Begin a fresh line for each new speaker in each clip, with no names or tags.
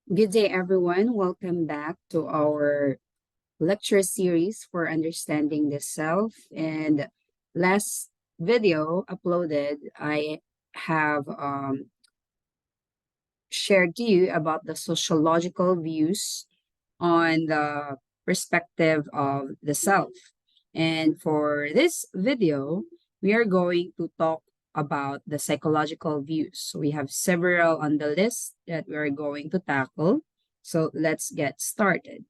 Good day, everyone. Welcome back to our lecture series for understanding the self. And last video uploaded, I have shared to you about the sociological views on the perspective of the self. And for this video, we are going to talk about the psychological views. So we have several on the list that we are going to tackle. So let's get started.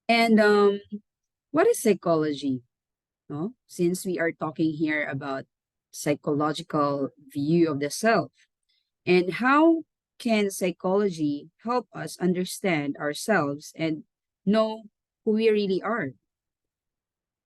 And what is psychology? No? Since we are talking here about psychological view of the self, and how can psychology help us understand ourselves and know who we really are?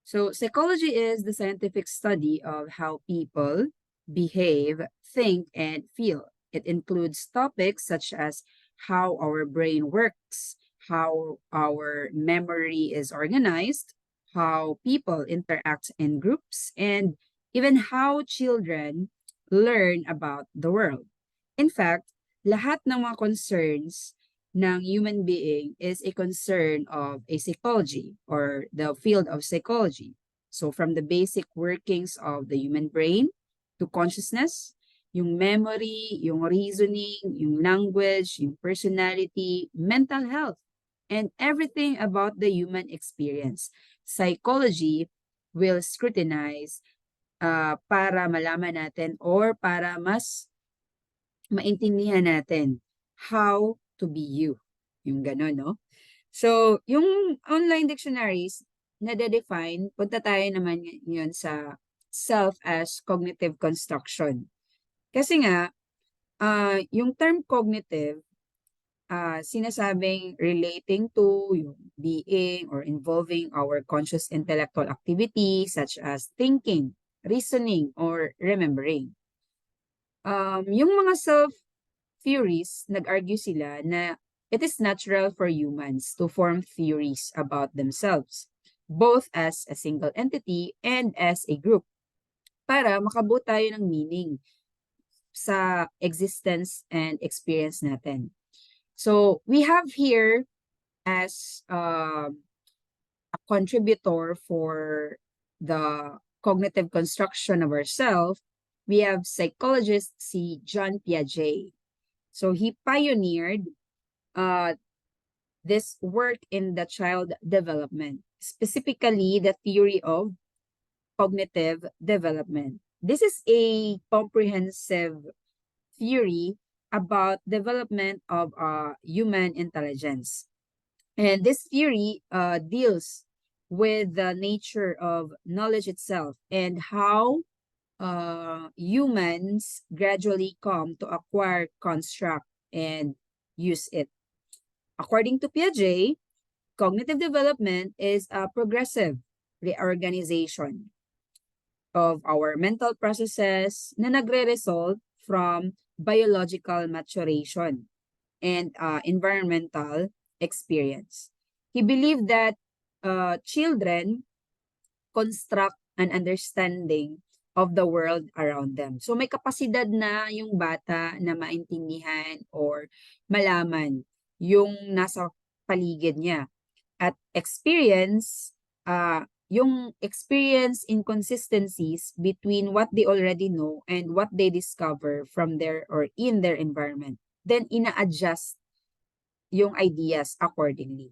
So, psychology is the scientific study of how people behave, think, and feel. It includes topics such as how our brain works, how our memory is organized, how people interact in groups, and even how children learn about the world. In fact, lahat ng mga concerns ng human being is a concern of a psychology or the field of psychology. So from the basic workings of the human brain to consciousness, yung memory, yung reasoning, yung language, yung personality, mental health, and everything about the human experience. Psychology will scrutinize para malaman natin or para mas maintindihan natin how to be you. Yung gano'n, no? So, yung online dictionaries, nade-define, punta tayo naman yun sa self as cognitive construction. Kasi nga, yung term cognitive, sinasabing relating to yung being or involving our conscious intellectual activity such as thinking, reasoning, or remembering. Yung mga self theories, nag-argue sila na it is natural for humans to form theories about themselves, both as a single entity and as a group, para makabuo tayo ng meaning sa existence and experience natin. So, we have here as a contributor for the cognitive construction of ourselves, we have psychologist si John Piaget. So he pioneered this work in the child development, specifically the theory of cognitive development. This is a comprehensive theory about development of human intelligence. And this theory deals with the nature of knowledge itself and how humans gradually come to acquire, construct, and use it. According to Piaget, cognitive development is a progressive reorganization of our mental processes na nagre-result from biological maturation and environmental experience. He believed that children construct an understanding of the world around them. So may kapasidad na yung bata na maintindihan or malaman yung nasa paligid niya. At experience, yung experience inconsistencies between what they already know and what they discover from their or in their environment. Then ina-adjust yung ideas accordingly.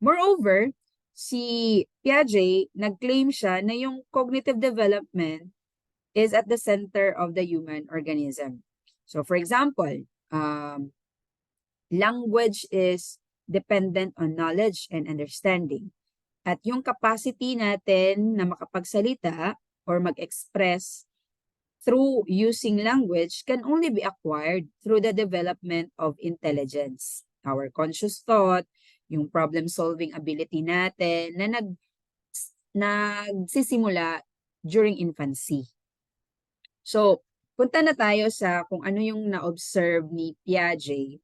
Moreover, si Piaget, nag-claim siya na yung cognitive development is at the center of the human organism. So for example, language is dependent on knowledge and understanding. At yung capacity natin na makapagsalita or mag-express through using language can only be acquired through the development of intelligence. Our conscious thought, yung problem-solving ability natin na nagsisimula during infancy. So, punta na tayo sa kung ano yung na-observe ni Piaget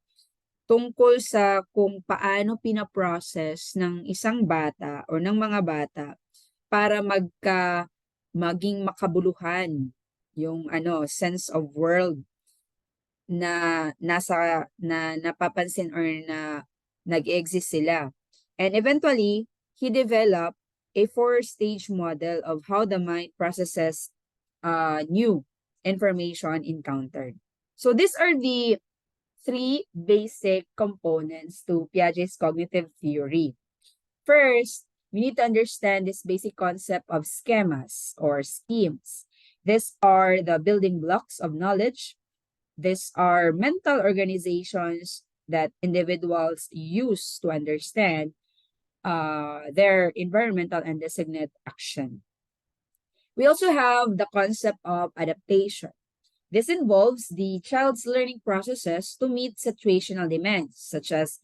tungkol sa kung paano pinaprocess ng isang bata o ng mga bata para maging makabuluhan yung sense of world na napapansin or na nag-exist sila. And eventually, he developed a four-stage model of how the mind processes new information encountered. So these are the three basic components to Piaget's cognitive theory. First, we need to understand this basic concept of schemas or schemes. These are the building blocks of knowledge. These are mental organizations that individuals use to understand their environmental and designate action. We also have the concept of adaptation. This involves the child's learning processes to meet situational demands, such as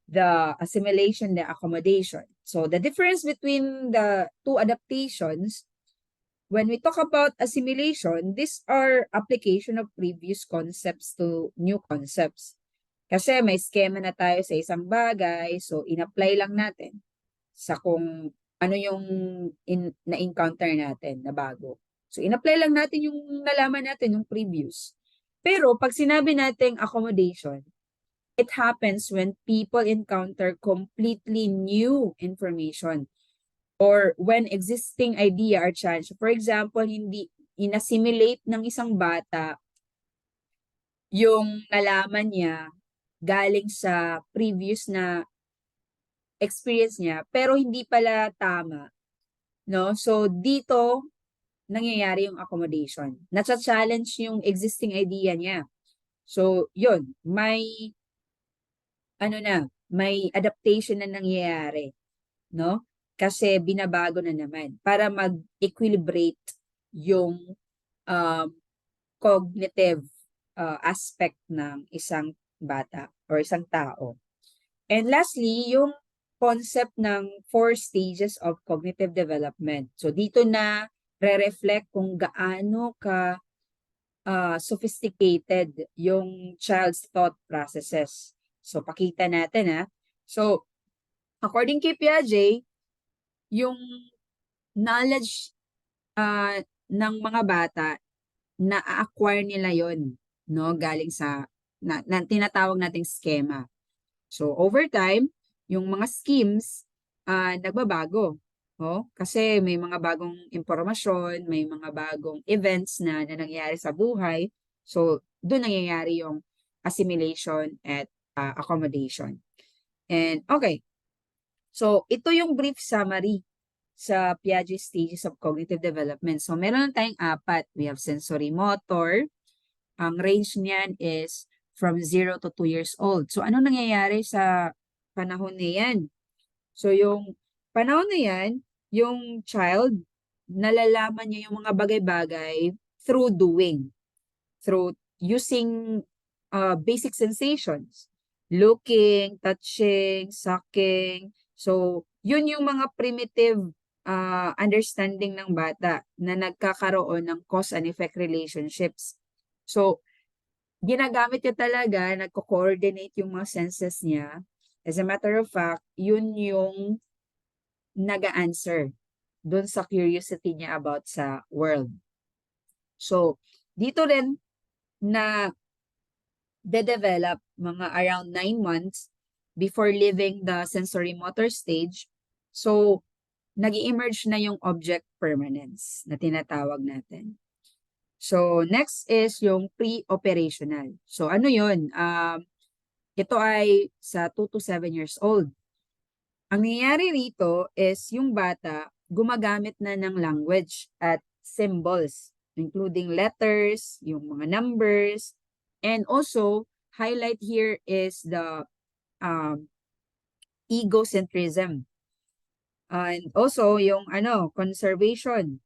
the assimilation, the accommodation. So the difference between the two adaptations, when we talk about assimilation, these are application of previous concepts to new concepts. Kasi may schema na tayo sa isang bagay, so in-apply lang natin sa kung ano yung na-encounter natin na bago. So in-apply lang natin yung nalaman natin yung previous. Pero pag sinabi natin accommodation, it happens when people encounter completely new information or when existing idea are challenged. For example, hindi in-assimilate ng isang bata yung nalaman niya galing sa previous na experience niya, pero hindi pala tama. No? So, dito, nangyayari yung accommodation. Nasa-challenge yung existing idea niya. So, yun, may adaptation na nangyayari. No? Kasi binabago na naman para mag-equilibrate yung cognitive aspect ng isang bata or isang tao. And lastly, yung concept ng 4 stages of cognitive development. So dito na re-reflect kung gaano ka sophisticated yung child's thought processes. So pakita natin ha. So according kay Piaget, yung knowledge ng mga bata, na-acquire nila yon, no, galing sa tinatawag nating schema. So over time, yung mga schemes nagbabago. Oh, kasi may mga bagong impormasyon, may mga bagong events na nangyayari sa buhay. So doon nangyayari yung assimilation at accommodation. And okay, so ito yung brief summary sa Piaget stages of cognitive development. So meron tayong 4. We have sensory motor. Ang range niyan is from 0 to 2 years old. So ano nangyayari sa panahon na yan? So yung panahon na yan, yung child, nalalaman niya yung mga bagay-bagay through doing, through using basic sensations. Looking, touching, sucking. So yun yung mga primitive understanding ng bata na nagkakaroon ng cause and effect relationships. So ginagamit niya talaga, nagko-coordinate yung mga senses niya. As a matter of fact, yun yung nag-answer dun sa curiosity niya about sa world. So, dito rin na de-develop mga around 9 months before leaving the sensory motor stage. So, nag-emerge na yung object permanence na tinatawag natin. So, next is yung pre-operational. So, ano yun? Ito ay sa 2 to 7 years old. Ang nangyayari rito is yung bata gumagamit na ng language at symbols, including letters, yung mga numbers, and also, highlight here is the egocentrism. And also, yung conservation,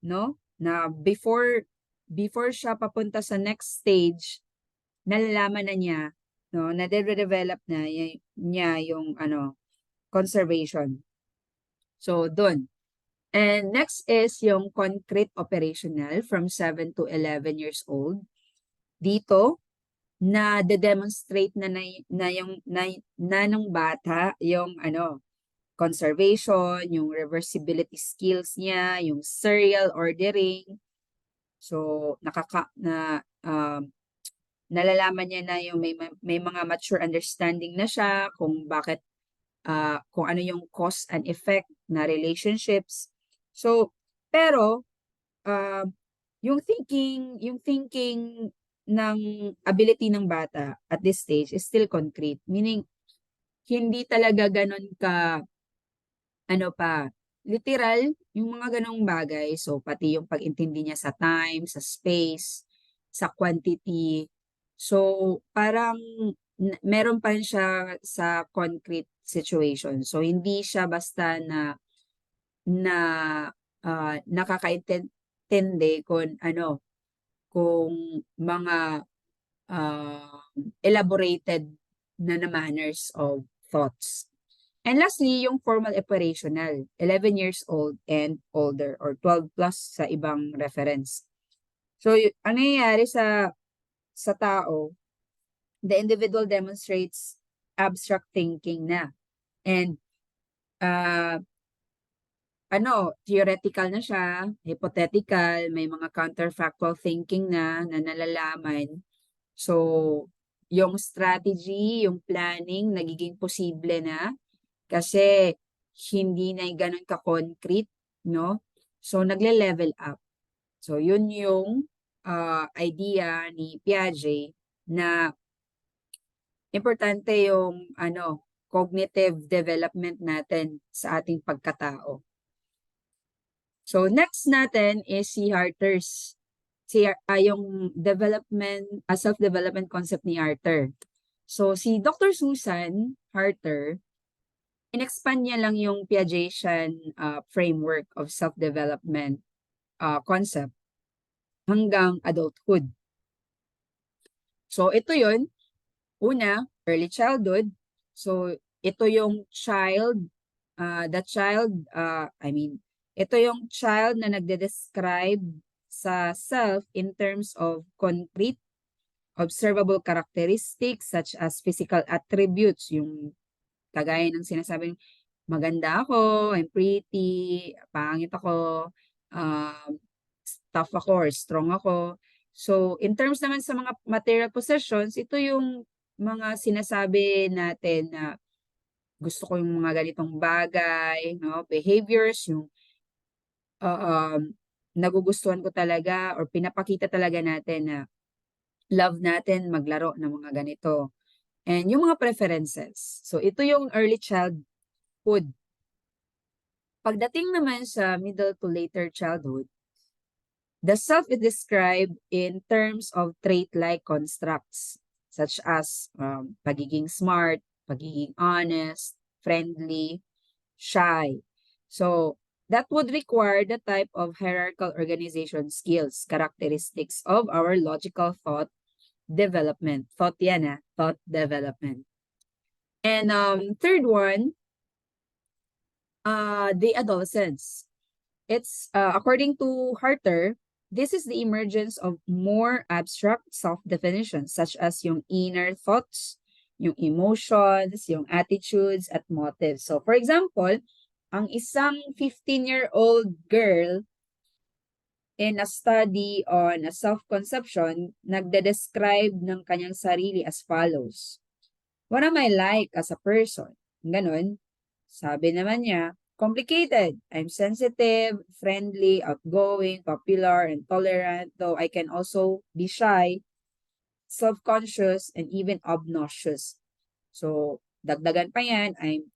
no? Na before siya papunta sa next stage, nalalaman na niya, no, na-develop na niya yung conservation. So, dun. And next is yung concrete operational from 7 to 11 years old. Dito, na de-demonstrate na ng bata yung conservation, yung reversibility skills niya, yung serial ordering, So, nalalaman niya na yung may mga mature understanding na siya kung bakit, kung ano yung cause and effect na relationships. So, pero, uh, yung thinking ng ability ng bata at this stage is still concrete. Meaning, hindi talaga ganun ka, ano pa, literal, yung mga ganong bagay. So, pati yung pag-intindi niya sa time, sa space, sa quantity. So, parang meron pa rin siya sa concrete situation. So, hindi siya basta na nakakaintindi kung ano, kung mga elaborated na manners of thoughts. And lastly, yung formal operational, 11 years old and older or 12 plus sa ibang reference. So, ang nangyayari sa tao, the individual demonstrates abstract thinking na. And theoretical na siya, hypothetical, may mga counterfactual thinking na nalalaman. So, yung strategy, yung planning, nagiging posible na kasi hindi na ganun ka-concrete, no? So, nagle-level up. So, yun yung idea ni Piaget na importante yung cognitive development natin sa ating pagkatao. So, next natin is si Harter's. Yung self-development concept ni Harter. So, si Dr. Susan Harter, in-expand niya lang yung Piagetian framework of self-development concept hanggang adulthood. So, ito yun. Una, early childhood. So, ito yung ito yung child na nagde-describe sa self in terms of concrete, observable characteristics such as physical attributes, yung kagaya ng sinasabing maganda ako, I'm pretty, pangit ako, tough ako or strong ako. So, in terms naman sa mga material possessions, ito yung mga sinasabi natin na gusto ko yung mga ganitong bagay, no? Behaviors, yung nagugustuhan ko talaga or pinapakita talaga natin na love natin maglaro ng mga ganito. And yung mga preferences. So, ito yung early childhood. Pagdating naman sa middle to later childhood, the self is described in terms of trait-like constructs, such as pagiging smart, pagiging honest, friendly, shy. So, that would require the type of hierarchical organization skills, characteristics of our logical thought development. Thought yan, thought development. And third one, the adolescence. It's, according to Harter, this is the emergence of more abstract self-definitions such as yung inner thoughts, yung emotions, yung attitudes, at motives. So, for example, ang isang 15-year-old girl in a study on a self-conception, nagde-describe ng kanyang sarili as follows. What am I like as a person? Ganon. Sabi naman niya, complicated. I'm sensitive, friendly, outgoing, popular, and tolerant, though I can also be shy, self-conscious, and even obnoxious. So, dagdagan pa yan, I'm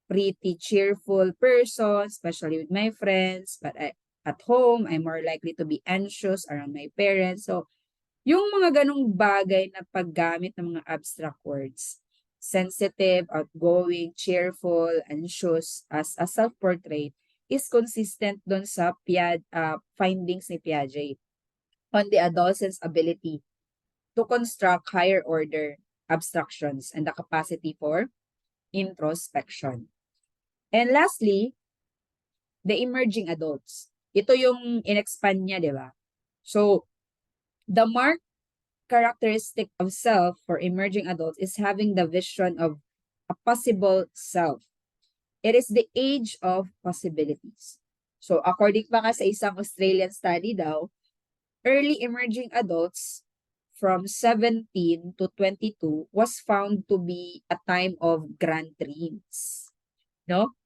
pretty cheerful person, especially with my friends, but at home, I'm more likely to be anxious around my parents. So, yung mga ganong bagay na paggamit ng mga abstract words, sensitive, outgoing, cheerful, anxious as a self-portrait is consistent dun sa findings ni Piaget on the adolescent's ability to construct higher order abstractions and the capacity for introspection. And lastly, the emerging adults. Ito yung in-expand niya, di ba? So, the marked characteristic of self for emerging adults is having the vision of a possible self. It is the age of possibilities. So, according pa nga sa isang Australian study daw, early emerging adults from 17 to 22 was found to be a time of grand dreams. No?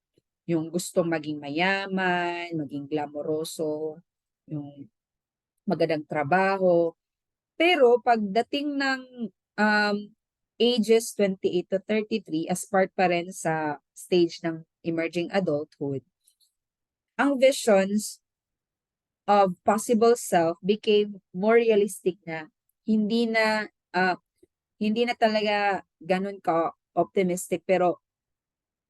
Yung gustong maging mayaman, maging glamoroso, yung magandang trabaho. Pero pagdating ng um, ages 28 to 33, as part pa rin sa stage ng emerging adulthood, ang visions of possible self became more realistic na. Hindi na uh, hindi na talaga ganun ka optimistic, pero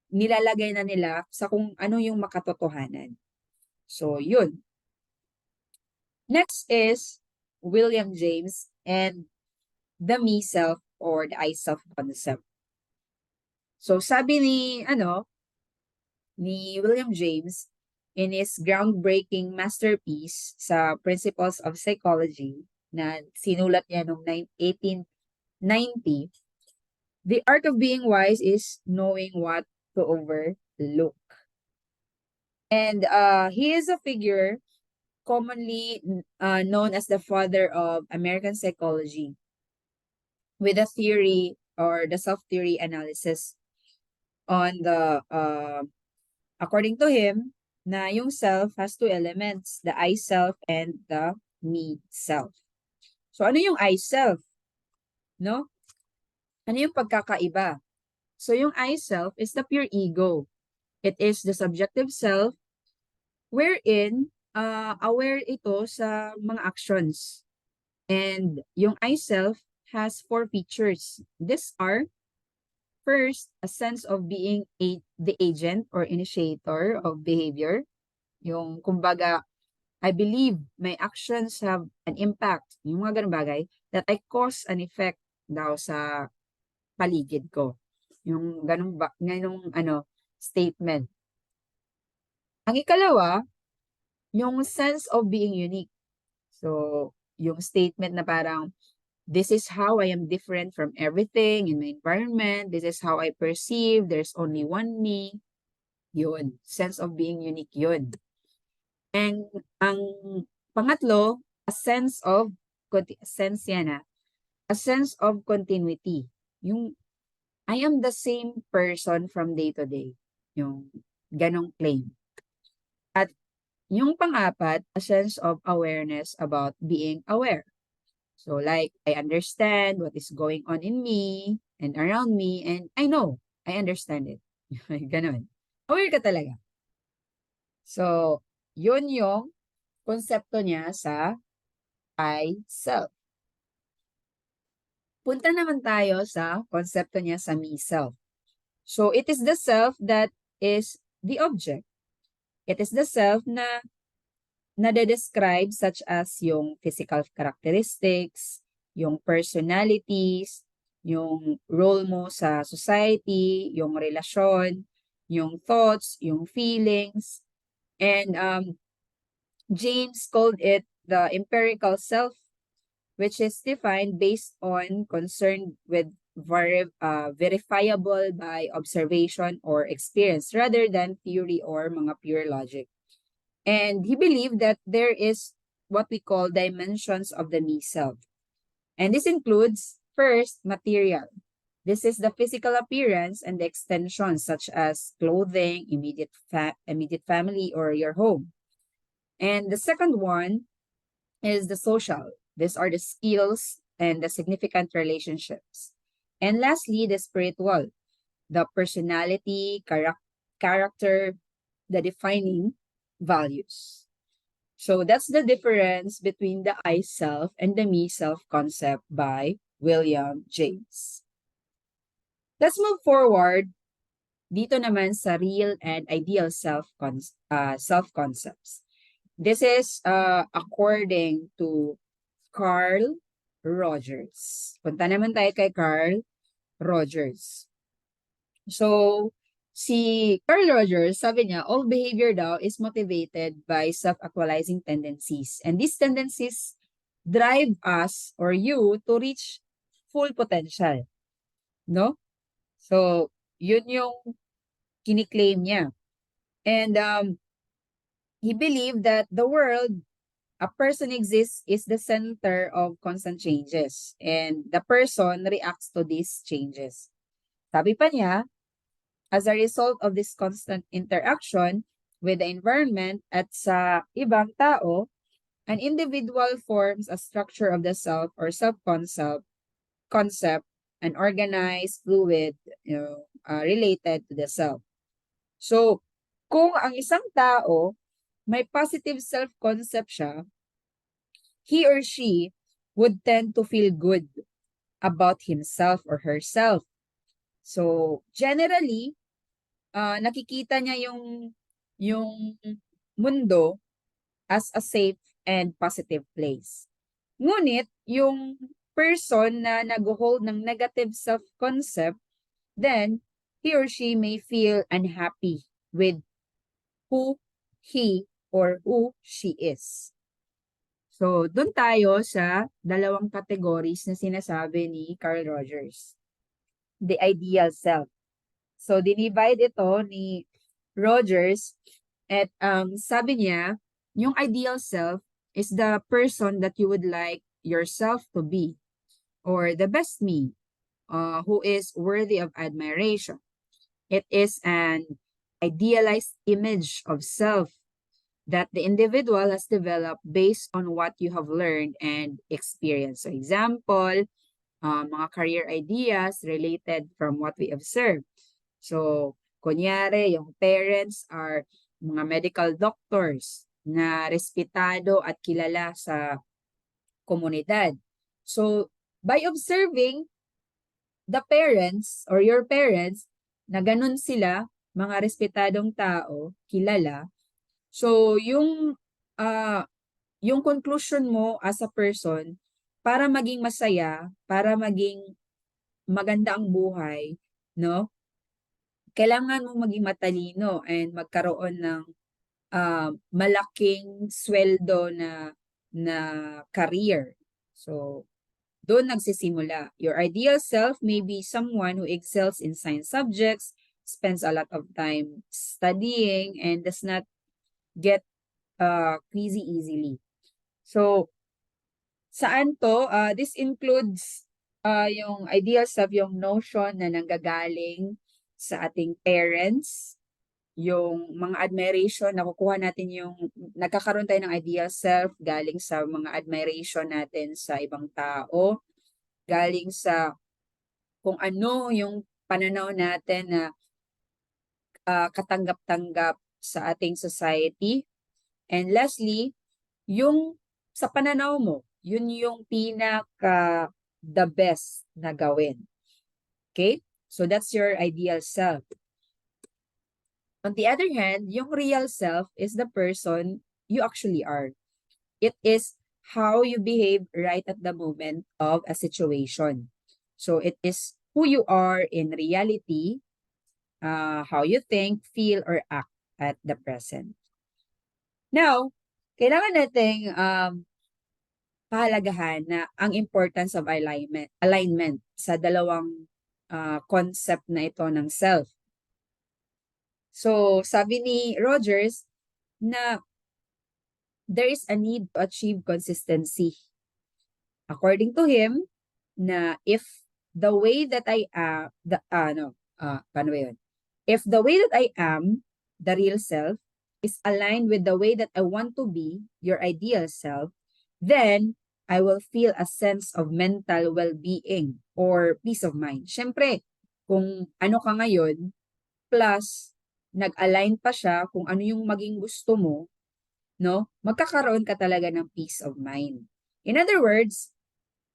nilalagay na nila sa kung ano yung makatotohanan. So, yun. Next is William James and the me self or the I self concept. So, sabi ni William James in his groundbreaking masterpiece sa Principles of Psychology na sinulat niya noong 1890, the art of being wise is knowing what to overlook. And he is a figure commonly known as the father of American psychology, with a theory or the self-theory analysis on according to him, na yung self has two elements, the I self and the me self. So ano yung I self? No? Ano yung pagkakaiba? So yung I self is the pure ego. It is the subjective self wherein aware ito sa mga actions. And yung I self has four features. These are, first, a sense of being the agent or initiator of behavior. Yung kumbaga, I believe my actions have an impact. Yung mga ganun bagay that I cause an effect daw sa paligid ko. Yung ganung statement. Ang ikalawa, yung sense of being unique. So, yung statement na parang, this is how I am different from everything in my environment. This is how I perceive. There's only one me. Yun. Sense of being unique yun. And ang pangatlo, a sense of continuity. Yung I am the same person from day to day. Yung ganong claim. At yung pang-apat, a sense of awareness about being aware. So like, I understand what is going on in me and around me, and I know, I understand it. Ganon. Aware ka talaga. So, yun yung konsepto niya sa I self. Punta naman tayo sa konsepto niya sa me self. So, it is the self that is the object. It is the self na nade-describe such as yung physical characteristics, yung personalities, yung role mo sa society, yung relasyon, yung thoughts, yung feelings. And James called it the empirical self, which is defined based on concern with verifiable by observation or experience rather than theory or mga pure logic. And he believed that there is what we call dimensions of the me self. And this includes, first, material. This is the physical appearance and the extensions such as clothing, immediate family, or your home. And the second one is the social. These are the skills and the significant relationships. And lastly, the spiritual, the personality, character, the defining values. So that's the difference between the I self and the me self concept by William James. Let's move forward dito naman sa real and ideal self-concepts. This is according to Carl Rogers. Punta naman tayo kay Carl Rogers. So, si Carl Rogers, sabi niya, all behavior daw is motivated by self-actualizing tendencies. And these tendencies drive us or you to reach full potential. No? So, yun yung kiniklaim niya. And he believed that the world a person exists is the center of constant changes, and the person reacts to these changes. Sabi pa niya, as a result of this constant interaction with the environment at sa ibang tao, an individual forms a structure of the self or concept, an organized fluid, related to the self. So, kung ang isang tao may positive self-concept siya, he or she would tend to feel good about himself or herself. So, generally, nakikita niya yung mundo as a safe and positive place. Ngunit, yung person na nag-hold ng negative self-concept, then he or she may feel unhappy with who he or who she is. So, doon tayo sa dalawang categories na sinasabi ni Carl Rogers. The ideal self. So, dinivide ito ni Rogers at sabi niya, yung ideal self is the person that you would like yourself to be, or the best me, who is worthy of admiration. It is an idealized image of self that the individual has developed based on what you have learned and experienced. So example, mga career ideas related from what we observe. So, kunyari, yung parents are mga medical doctors na respetado at kilala sa komunidad. So, by observing the parents or your parents na ganun sila, mga respetadong tao, kilala, so yung conclusion mo as a person, para maging masaya, para maging maganda ang buhay, no? Kailangan mong maging matalino and magkaroon ng malaking sweldo na career. So, doon nagsisimula. Your ideal self may be someone who excels in science subjects, spends a lot of time studying, and does not get queasy easily. So, saan to? This includes yung ideal self, yung notion na nanggagaling sa ating parents, yung mga admiration, nakukuha natin yung, nagkakaroon tayo ng ideal self galing sa mga admiration natin sa ibang tao, galing sa kung ano yung pananaw natin na katanggap-tanggap sa ating society. And lastly, yung sa pananaw mo, yun yung pinaka the best na gawin. Okay? So that's your ideal self. On the other hand, yung real self is the person you actually are. It is how you behave right at the moment of a situation. So it is who you are in reality, how you think, feel, or act at the present. Now, kailangan nating pahalagahan na ang importance of alignment sa dalawang concept na ito ng self. So, sabi ni Rogers na there is a need to achieve consistency. According to him, na if the way that I am, paano ba yun? If the way that I am, the real self, is aligned with the way that I want to be, your ideal self, then I will feel a sense of mental well-being or peace of mind. Siyempre, kung ano ka ngayon, plus nag-align pa siya kung ano yung maging gusto mo, no? Magkakaroon ka talaga ng peace of mind. In other words,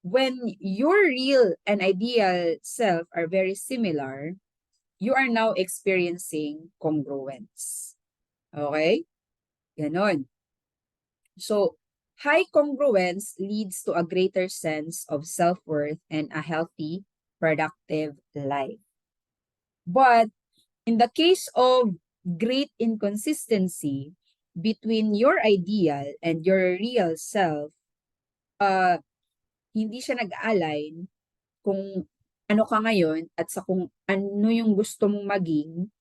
when your real and ideal self are very similar, you are now experiencing congruence. Okay? Ganon. So, high congruence leads to a greater sense of self-worth and a healthy, productive life. But in the case of great inconsistency between your ideal and your real self, hindi siya nag-align kung ano ka ngayon at sa kung ano yung gusto mong maging,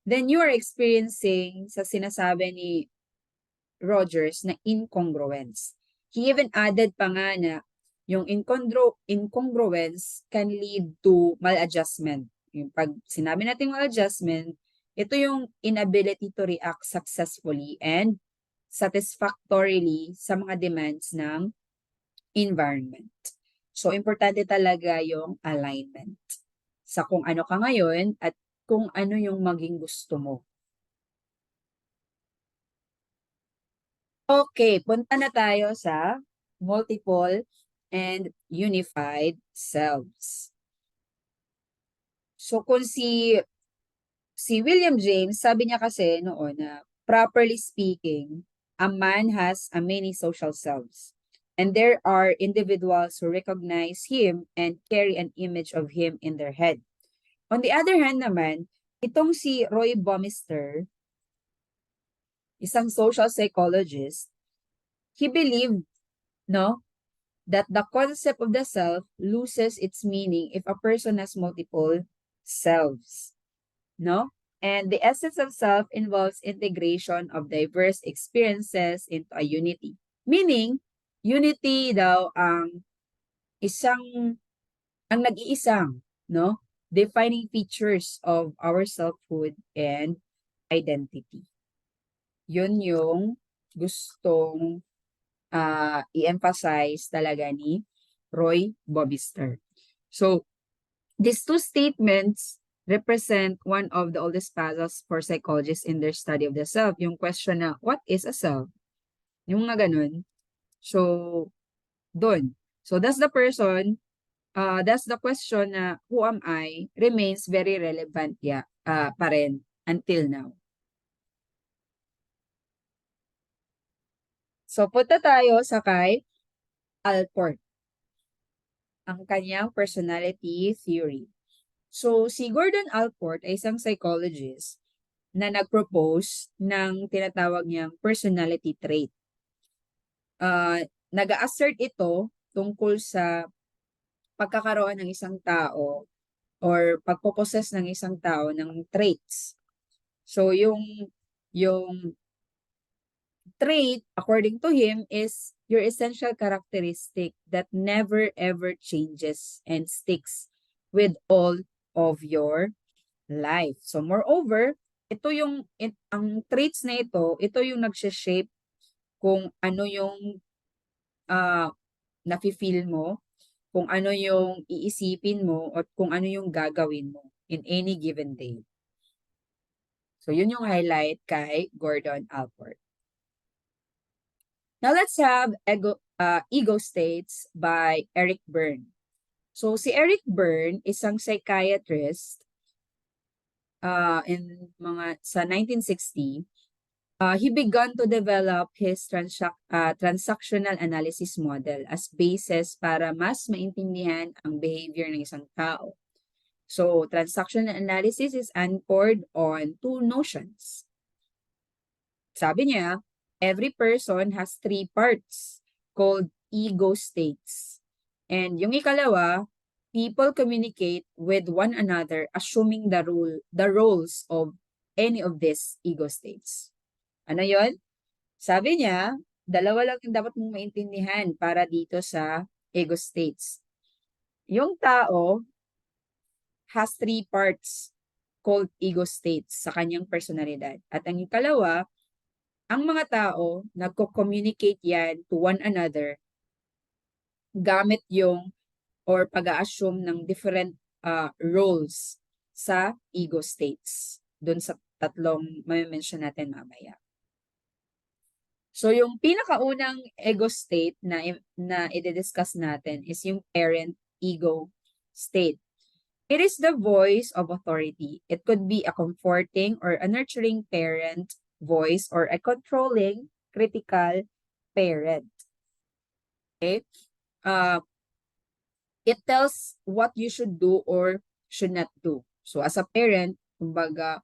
then you are experiencing sa sinasabi ni Rogers na incongruence. He even added pa nga na yung incongruence can lead to maladjustment. Yung pag sinabi natin maladjustment, ito yung inability to react successfully and satisfactorily sa mga demands ng environment. So, importante talaga yung alignment sa kung ano ka ngayon at kung ano yung maging gusto mo. Okay, punta na tayo sa multiple and unified selves. So, kung si William James, sabi niya kasi noon na, properly speaking, a man has a many social selves. And there are individuals who recognize him and carry an image of him in their head. On the other hand naman, itong si Roy Baumeister, isang social psychologist, he believed, no, that the concept of the self loses its meaning if a person has multiple selves, no? And the essence of self involves integration of diverse experiences into a unity. Meaning, unity daw ang nag-iisang, no? Defining features of our selfhood and identity. Yun yung gustong i-emphasize talaga ni Roy Baumeister. So, these two statements represent one of the oldest puzzles for psychologists in their study of the self. Yung question na, what is a self? Yung nga ganun. So, dun. So, that's the question na, who am I, remains very relevant pa rin until now. So, punta tayo sa kay Allport, ang kanyang personality theory. So, si Gordon Allport ay isang psychologist na nag-propose ng tinatawag niyang personality trait. Nag-assert ito tungkol sa pagkakaroon ng isang tao or pagpopossess ng isang tao ng traits. So, yung trait, according to him, is your essential characteristic that never ever changes and sticks with all of your life. So moreover, ang traits na ito yung nagsha-shape kung ano yung nafe-feel mo, kung ano yung iisipin mo, at kung ano yung gagawin mo in any given day. So yun yung highlight kay Gordon Allport. Now let's have ego states by Eric Berne. So si Eric Berne, isang psychiatrist sa 1960, he began to develop his transactional analysis model as basis para mas maintindihan ang behavior ng isang tao. So, transactional analysis is anchored on two notions. Sabi niya, every person has three parts called ego states. And yung ikalawa, people communicate with one another assuming the roles of any of these ego states. Ano yon? Sabi niya, dalawa lang yung dapat mong maintindihan para dito sa ego states. Yung tao has three parts called ego states sa kanyang personalidad. At ang ikalawa, ang mga tao, nagko-communicate yan to one another gamit yung or pag-a-assume ng different roles sa ego states. Doon sa tatlong may mention natin mamaya. So, yung pinakaunang ego state na i-discuss natin is yung parent ego state. It is the voice of authority. It could be a comforting or a nurturing parent voice or a controlling, critical parent. Okay? It tells what you should do or should not do. So, as a parent, kumbaga,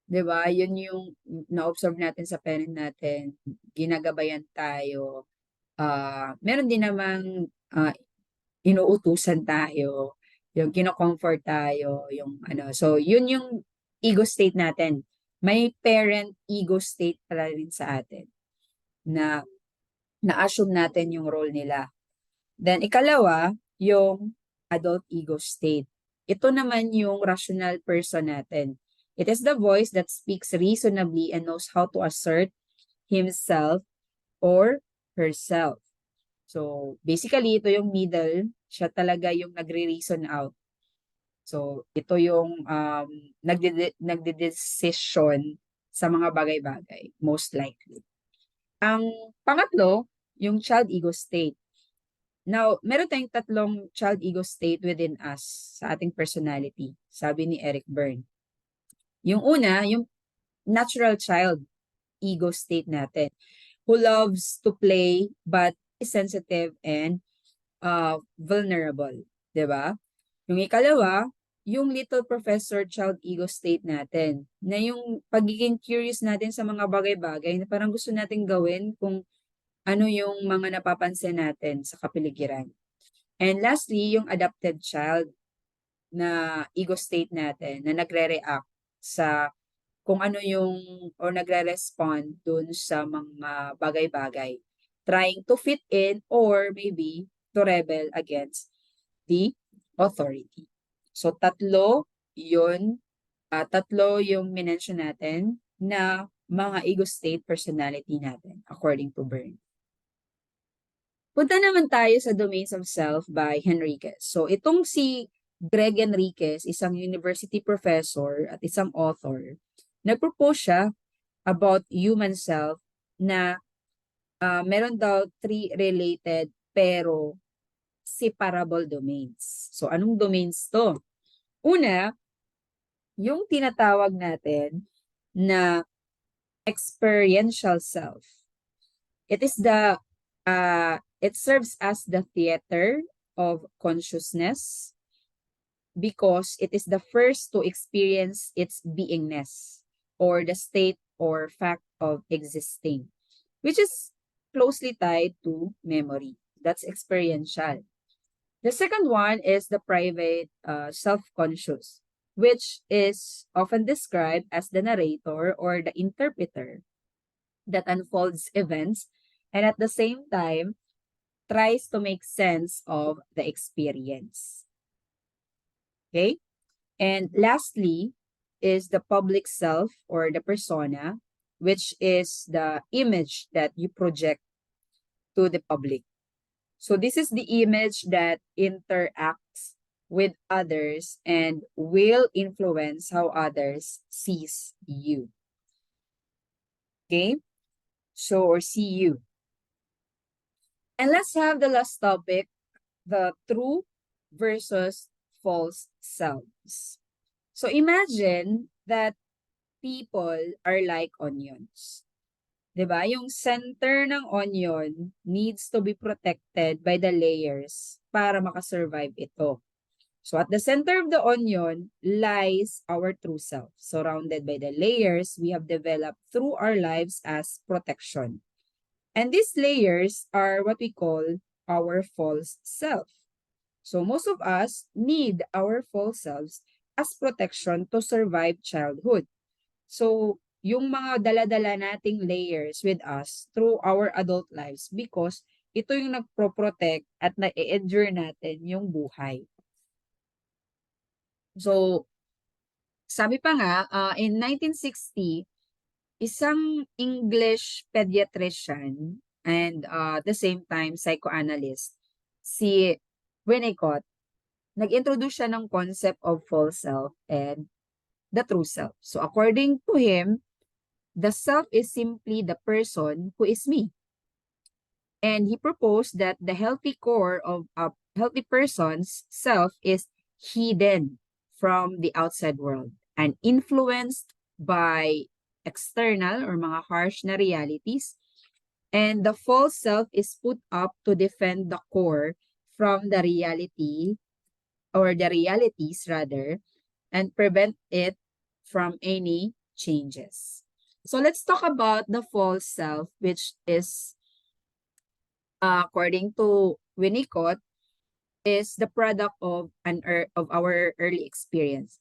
di ba, yun yung na-observe natin sa parent natin, ginagabayan tayo. Meron din namang inuutusan tayo, yung kino-comfort tayo, yung ano. So, yun yung ego state natin. May parent ego state pala rin sa atin na na-assume natin yung role nila. Then, ikalawa, yung adult ego state. Ito naman yung rational person natin. It is the voice that speaks reasonably and knows how to assert himself or herself. So, basically, ito yung middle. Siya talaga yung nagre-reason out. So, ito yung nagde-decision sa mga bagay-bagay, most likely. Ang pangatlo, yung child ego state. Now, meron tayong tatlong child ego state within us sa ating personality, sabi ni Eric Berne. Yung una, yung natural child ego state natin, who loves to play but is sensitive and vulnerable. Diba? Yung ikalawa, yung little professor child ego state natin, na yung pagiging curious natin sa mga bagay-bagay na parang gusto natin gawin kung ano yung mga napapansin natin sa kapaligiran. And lastly, yung adopted child na ego state natin na nagre-react sa kung ano yung or nagre-respond dun sa mga bagay-bagay, trying to fit in or maybe to rebel against the authority. So tatlo yung minention natin na mga ego state personality natin according to Berne. Punta naman tayo sa Domains of Self by Henriquez. So itong si Greg Enriquez, isang university professor at isang author, nag-propose siya about human self na meron daw 3 related pero separable domains. So anong domains to? Una, yung tinatawag natin na experiential self. It serves as the theater of consciousness because it is the first to experience its beingness or the state or fact of existing, which is closely tied to memory. That's experiential. The second one is the private self-conscious, which is often described as the narrator or the interpreter that unfolds events and at the same time tries to make sense of the experience. Okay? And lastly is the public self or the persona, which is the image that you project to the public. So this is the image that interacts with others and will influence how others sees you. Okay? So, or see you. And let's have the last topic, the true versus false selves. So imagine that people are like onions. 'Di ba? Yung center ng onion needs to be protected by the layers para makasurvive ito. So at the center of the onion lies our true self, surrounded by the layers we have developed through our lives as protection. And these layers are what we call our false self. So most of us need our false selves as protection to survive childhood. So yung mga dala-dala nating layers with us through our adult lives because ito yung nagpro-protect at na-endure natin yung buhay. So, sabi pa nga, in 1960, isang English pediatrician and at the same time psychoanalyst, si Winnicott, nag-introduce siya ng concept of false self and the true self. So according to him, the self is simply the person who is me. And he proposed that the healthy core of a healthy person's self is hidden from the outside world and influenced by external or mga harsh na realities. And the false self is put up to defend the core from the reality or the realities rather and prevent it from any changes. So let's talk about the false self, which is according to Winnicott, is the product of of our early experience.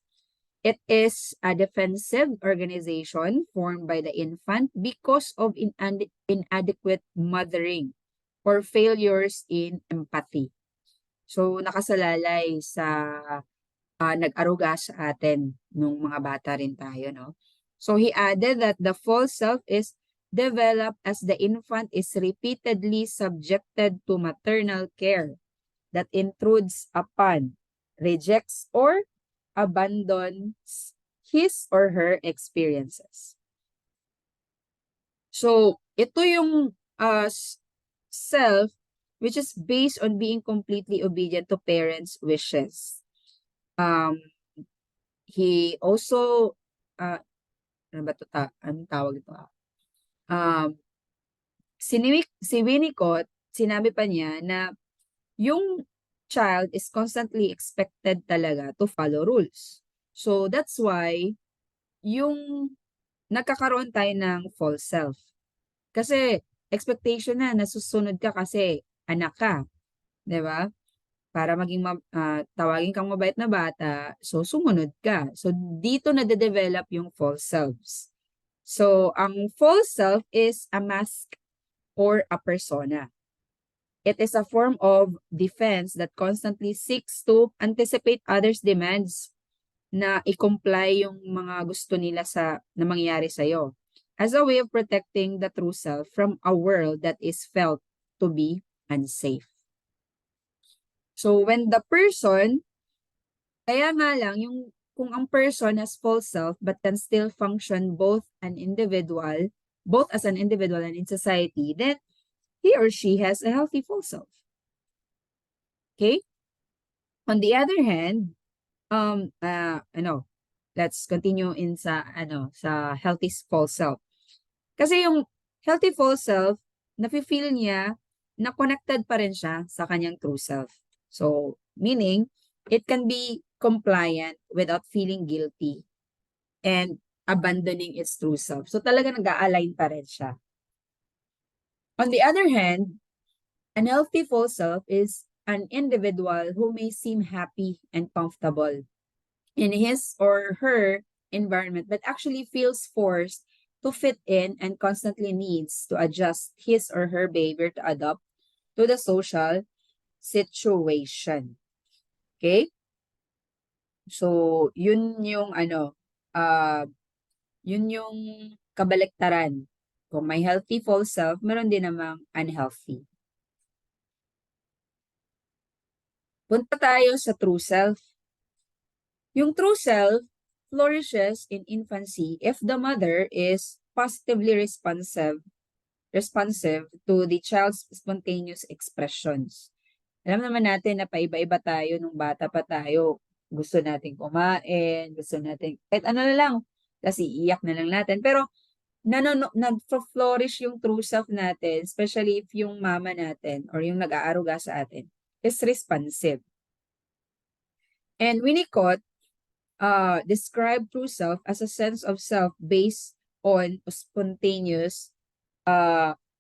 It is a defensive organization formed by the infant because of inadequate mothering or failures in empathy. So, nakasalalay sa nag-aruga sa atin nung mga bata rin tayo, no? So, he added that the false self is developed as the infant is repeatedly subjected to maternal care that intrudes upon, rejects, or abandons his or her experiences. So, ito yung self which is based on being completely obedient to parents' wishes. He also, ano ba ito anong tawag ito? Si Winnicott, sinabi pa niya na yung child is constantly expected talaga to follow rules. So, that's why yung nagkakaroon tayo ng false self. Kasi expectation na nasusunod ka kasi anak ka, 'di ba? Para maging tawagin kang mabait na bata, so sumunod ka. So dito na-develop yung false selves. So ang false self is a mask or a persona. It is a form of defense that constantly seeks to anticipate others' demands na i-comply yung mga gusto nila na mangyari sa'yo as a way of protecting the true self from a world that is felt to be unsafe. So when the person, kaya nga lang, kung ang person has false self but can still function both as an individual and in society, then he or she has a healthy false self. Okay? On the other hand, let's continue sa healthy false self. Kasi yung healthy false self, nafe-feel niya na connected pa rin siya sa kanyang true self. So, meaning, it can be compliant without feeling guilty and abandoning its true self. So, talaga nag-a-align pa rin siya. On the other hand, an healthy false self is an individual who may seem happy and comfortable in his or her environment, but actually feels forced to fit in and constantly needs to adjust his or her behavior to adapt to the social situation. Okay? So, yun yung yun yung kabaliktaran. Kung may healthy false self, meron din namang unhealthy. Punta tayo sa true self. Yung true self flourishes in infancy if the mother is positively responsive to the child's spontaneous expressions. Alam naman natin na paiba-iba tayo nung bata pa tayo. Gusto natin kumain, gusto natin, kahit ano na lang, kasi iyak na lang natin. Pero nag-flourish yung true self natin, especially if yung mama natin or yung nag-aaruga sa atin is responsive. And Winnicott describe true self as a sense of self based on spontaneous,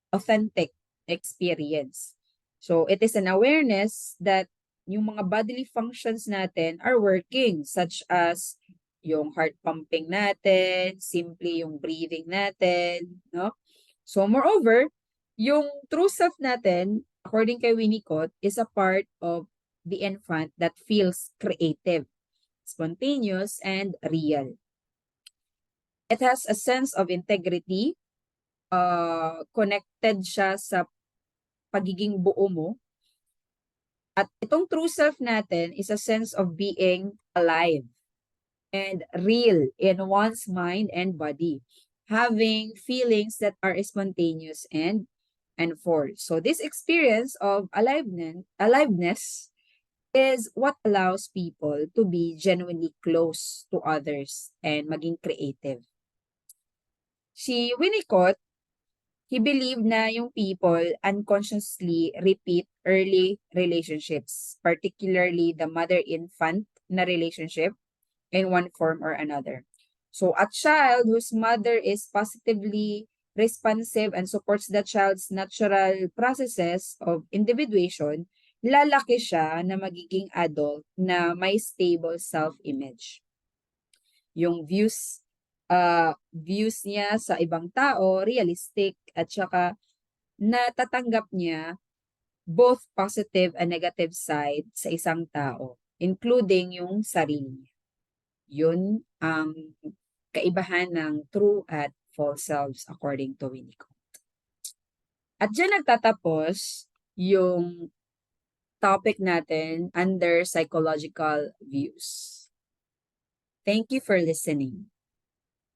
authentic experience. So, it is an awareness that yung mga bodily functions natin are working, such as yung heart pumping natin, simply yung breathing natin, no? So, moreover, yung true self natin, according kay Winnicott, is a part of the infant that feels creative, spontaneous, and real. It has a sense of integrity, connected siya sa pagiging buo mo. At itong true self natin is a sense of being alive and real in one's mind and body, having feelings that are spontaneous and forced. So this experience of aliveness is what allows people to be genuinely close to others and maging creative. Si Winnicott, he believed na yung people unconsciously repeat early relationships, particularly the mother-infant na relationship in one form or another. So a child whose mother is positively responsive and supports the child's natural processes of individuation, lalaki siya na magiging adult na may stable self-image. Yung views niya sa ibang tao, realistic, at saka natatanggap niya both positive and negative side sa isang tao, including yung sarili. Yun ang kaibahan ng true at false selves according to Winnicott. At dyan nagtatapos yung topic natin under psychological views. Thank you for listening.